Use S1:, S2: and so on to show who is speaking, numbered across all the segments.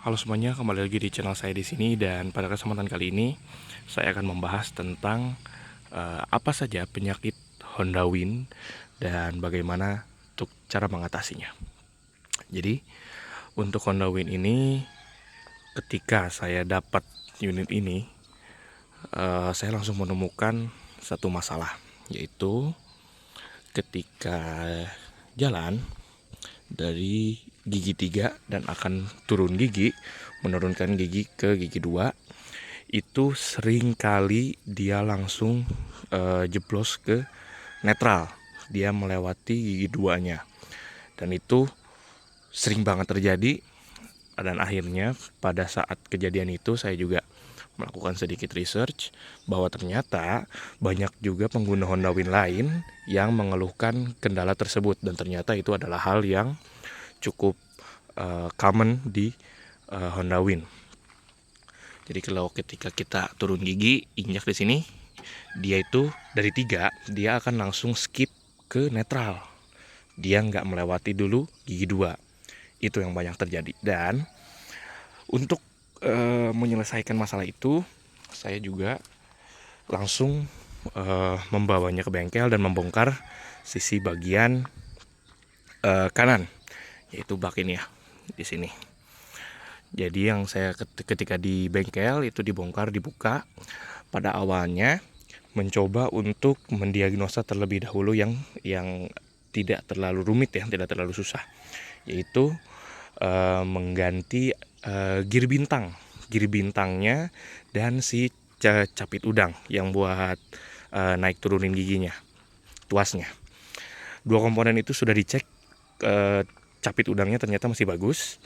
S1: Halo semuanya, kembali lagi di channel saya di sini dan pada kesempatan kali ini saya akan membahas tentang apa saja penyakit Honda Wind dan bagaimana untuk cara mengatasinya. Jadi, untuk Honda Wind ini ketika saya dapat unit ini, saya langsung menemukan satu masalah, yaitu ketika jalan dari gigi 3 dan akan turun gigi, menurunkan gigi ke gigi 2, itu sering kali dia langsung jeblos ke netral. Dia melewati gigi 2-nya. Dan itu sering banget terjadi, dan akhirnya pada saat kejadian itu saya juga melakukan sedikit research bahwa ternyata banyak juga pengguna Honda Wind lain yang mengeluhkan kendala tersebut, dan ternyata itu adalah hal yang cukup common di Honda Wind. Jadi kalau ketika kita turun gigi, injak di sini, dia itu dari 3, dia akan langsung skip ke netral. Dia nggak melewati dulu gigi 2. Itu yang banyak terjadi. Dan untuk menyelesaikan masalah itu, saya juga langsung membawanya ke bengkel dan membongkar sisi bagian kanan, yaitu bak ini ya, di sini. Jadi yang saya ketika di bengkel itu dibongkar, dibuka, pada awalnya mencoba untuk mendiagnosa terlebih dahulu yang tidak terlalu rumit ya, tidak terlalu susah, yaitu mengganti gir bintangnya dan si capit udang yang buat naik turunin giginya, tuasnya. Dua komponen itu sudah dicek, capit udangnya ternyata masih bagus.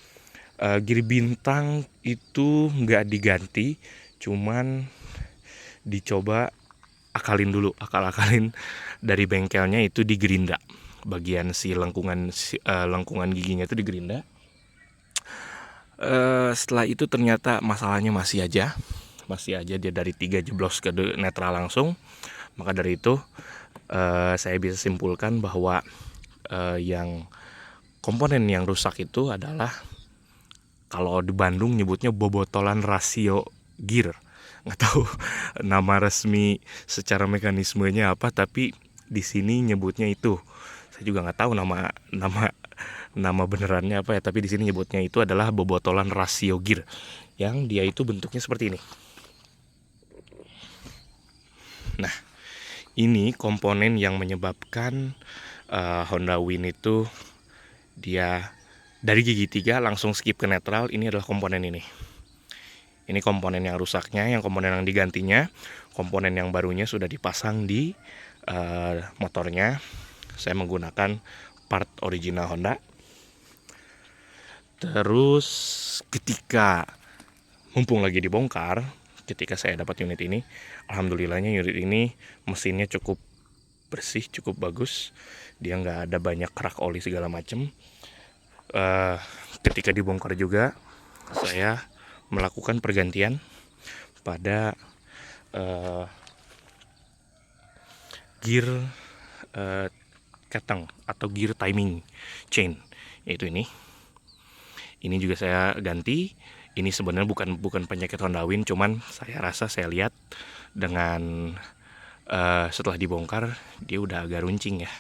S1: Gir bintang itu nggak diganti, cuman dicoba akal-akalin dari bengkelnya itu digerinda. Bagian si lengkungan giginya itu digerinda. Setelah itu ternyata masalahnya masih aja dia dari 3 jeblos ke netral langsung. Maka dari itu saya bisa simpulkan bahwa yang komponen yang rusak itu adalah, kalau di Bandung nyebutnya bobotolan rasio gear. Nggak tahu nama resmi secara mekanismenya apa, tapi di sini nyebutnya itu. Saya juga nggak tahu nama benerannya apa ya, tapi di sini nyebutnya itu adalah bobotolan rasio gear, yang dia itu bentuknya seperti ini. Nah, ini komponen yang menyebabkan Honda Wind itu dia dari gigi 3 langsung skip ke netral. Ini adalah komponen ini. Ini komponen yang rusaknya, yang komponen yang digantinya. Komponen yang barunya sudah dipasang di motornya. Saya menggunakan part original Honda. Terus ketika mumpung lagi dibongkar, ketika saya dapat unit ini, alhamdulillahnya unit ini mesinnya cukup bersih, cukup bagus. Dia nggak ada banyak kerak oli segala macem. Ketika dibongkar juga, saya melakukan pergantian pada gear keteng atau gear timing chain, yaitu ini. Ini juga saya ganti. Ini sebenarnya bukan penyakit Honda Wind, cuman saya lihat dengan setelah dibongkar dia udah agak runcing ya.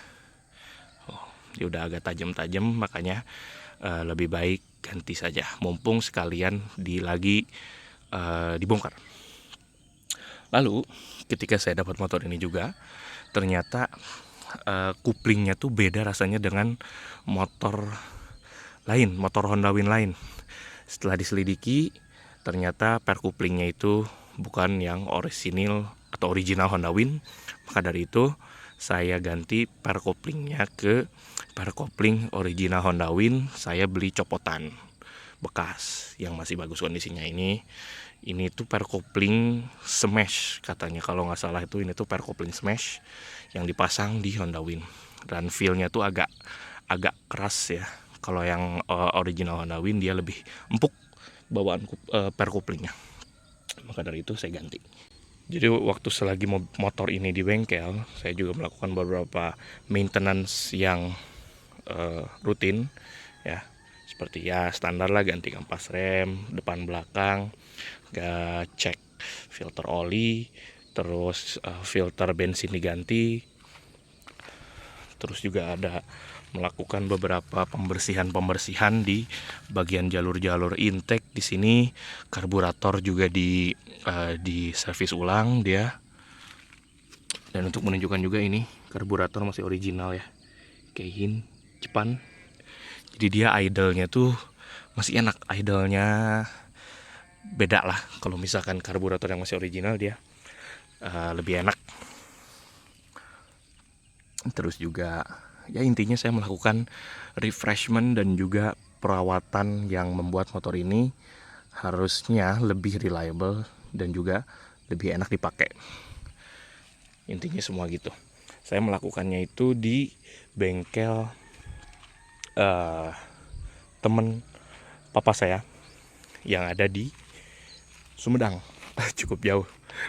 S1: Dia udah agak tajam-tajam, makanya lebih baik ganti saja. Mumpung sekalian lagi dibongkar. Lalu ketika saya dapat motor ini juga, ternyata kuplingnya tuh beda rasanya dengan motor lain, motor Honda Wind lain. Setelah diselidiki, ternyata per kuplingnya itu bukan yang original Honda Wind. Maka dari itu saya ganti per koplingnya ke per kopling original Honda Wind. Saya beli copotan bekas yang masih bagus kondisinya. Ini tuh per kopling smash katanya, kalau nggak salah itu. Ini tuh per kopling smash yang dipasang di Honda Wind, dan feelnya tuh agak keras ya. Kalau yang original Honda Wind dia lebih empuk bawaan per koplingnya. Maka dari itu saya ganti. Jadi waktu selagi motor ini di bengkel, saya juga melakukan beberapa maintenance yang rutin ya, seperti ya standar lah, ganti kampas rem depan belakang, cek filter oli, terus filter bensin diganti, terus juga ada melakukan beberapa pembersihan di bagian jalur-jalur intake di sini. Karburator juga di servis ulang dia. Dan untuk menunjukkan juga ini karburator masih original ya, Keihin Jepang. Jadi dia idle-nya tuh masih enak, idle-nya beda lah. Kalau misalkan karburator yang masih original dia lebih enak. Terus juga ya intinya saya melakukan refreshment dan juga perawatan yang membuat motor ini harusnya lebih reliable dan juga lebih enak dipakai. Intinya semua gitu. Saya melakukannya itu di bengkel temen papa saya yang ada di Sumedang. Cukup jauh,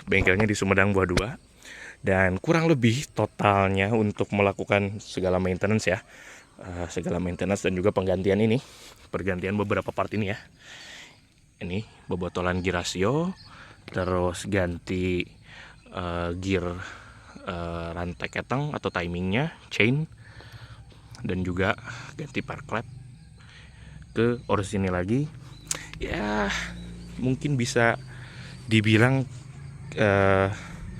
S1: bengkelnya di Sumedang Buah 2. Dan kurang lebih totalnya untuk melakukan segala maintenance ya, segala maintenance dan juga pergantian beberapa part ini ya. Ini bebotolan gear ratio, terus ganti gear rantai keteng atau timingnya, chain, dan juga ganti park klep ke orisinil lagi. Ya mungkin bisa dibilang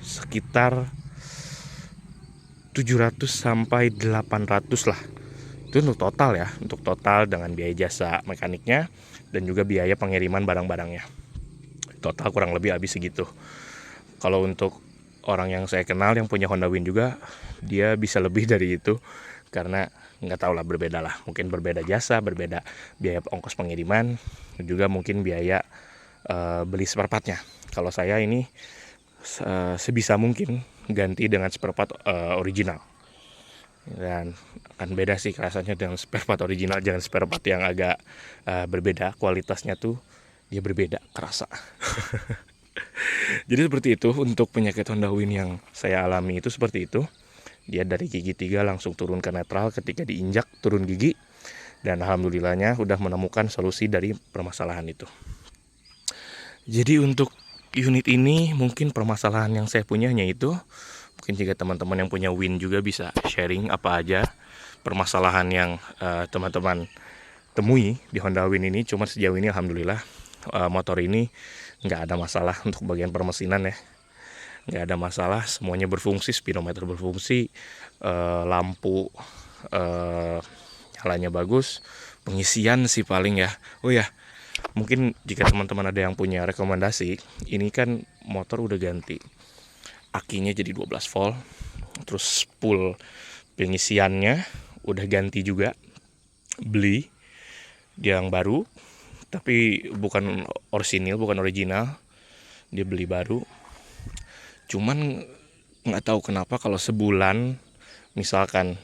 S1: sekitar 700 sampai 800 lah. Itu untuk total ya, untuk total dengan biaya jasa mekaniknya dan juga biaya pengiriman barang-barangnya. Total kurang lebih habis segitu. Kalau untuk orang yang saya kenal yang punya Honda Win juga, dia bisa lebih dari itu karena nggak tahu lah, berbeda lah. Mungkin berbeda jasa, berbeda biaya ongkos pengiriman, dan juga mungkin biaya beli spare partnya. Kalau saya ini sebisa mungkin ganti dengan spare part original. Dan akan beda sih rasanya dengan spare part original, jangan spare part yang agak berbeda kualitasnya tuh, dia berbeda kerasa. Jadi seperti itu untuk penyakit Honda Win yang saya alami, itu seperti itu. Dia dari gigi 3 langsung turun ke netral ketika diinjak, turun gigi. Dan alhamdulillahnya udah menemukan solusi dari permasalahan itu. Jadi untuk unit ini mungkin permasalahan yang saya punya hanya itu. Mungkin jika teman-teman yang punya Win juga bisa sharing apa aja permasalahan yang teman-teman temui di Honda Win ini. Cuma sejauh ini alhamdulillah motor ini nggak ada masalah untuk bagian permesinan ya, nggak ada masalah, semuanya berfungsi, speedometer berfungsi, lampu nyalanya bagus, pengisian sih paling ya. Oh ya, mungkin jika teman-teman ada yang punya rekomendasi, ini kan motor udah ganti akinya jadi 12 volt, terus spool pengisiannya udah ganti juga, beli yang baru tapi bukan orisinil, bukan original, dia beli baru. Cuman nggak tahu kenapa kalau sebulan misalkan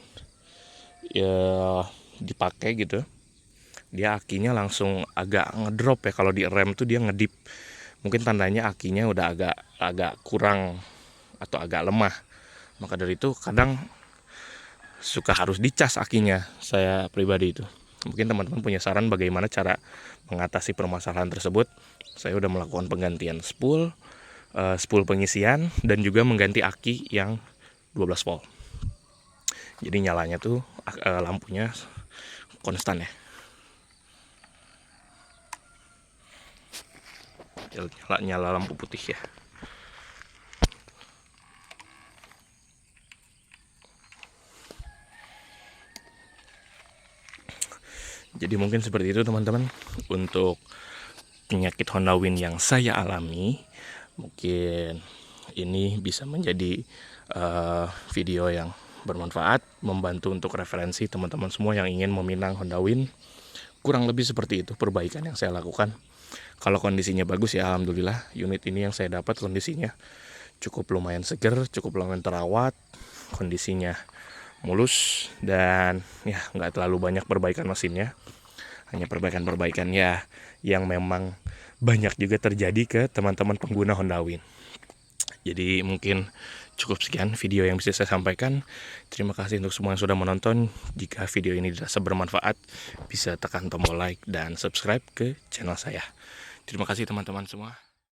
S1: ya dipakai gitu, dia akinya langsung agak ngedrop ya. Kalau di rem tuh dia ngedip, mungkin tandanya akinya udah agak kurang atau agak lemah. Maka dari itu kadang suka harus dicas akinya, saya pribadi itu. Mungkin teman-teman punya saran bagaimana cara mengatasi permasalahan tersebut. Saya udah melakukan penggantian spool pengisian, dan juga mengganti aki yang 12 volt. Jadi nyalanya tuh lampunya konstan ya. Nyala lampu putih ya. Jadi mungkin seperti itu teman-teman untuk penyakit Honda Win yang saya alami. Mungkin ini bisa menjadi video yang bermanfaat, membantu untuk referensi teman-teman semua yang ingin meminang Honda Win. Kurang lebih seperti itu perbaikan yang saya lakukan. Kalau kondisinya bagus ya alhamdulillah, unit ini yang saya dapat kondisinya cukup lumayan seger, cukup lumayan terawat, kondisinya mulus, dan ya nggak terlalu banyak perbaikan mesinnya, hanya perbaikan ya yang memang banyak juga terjadi ke teman-teman pengguna Honda Win. Jadi mungkin cukup sekian video yang bisa saya sampaikan. Terima kasih untuk semua yang sudah menonton. Jika video ini dirasa bermanfaat, bisa tekan tombol like dan subscribe ke channel saya. Terima kasih teman-teman semua.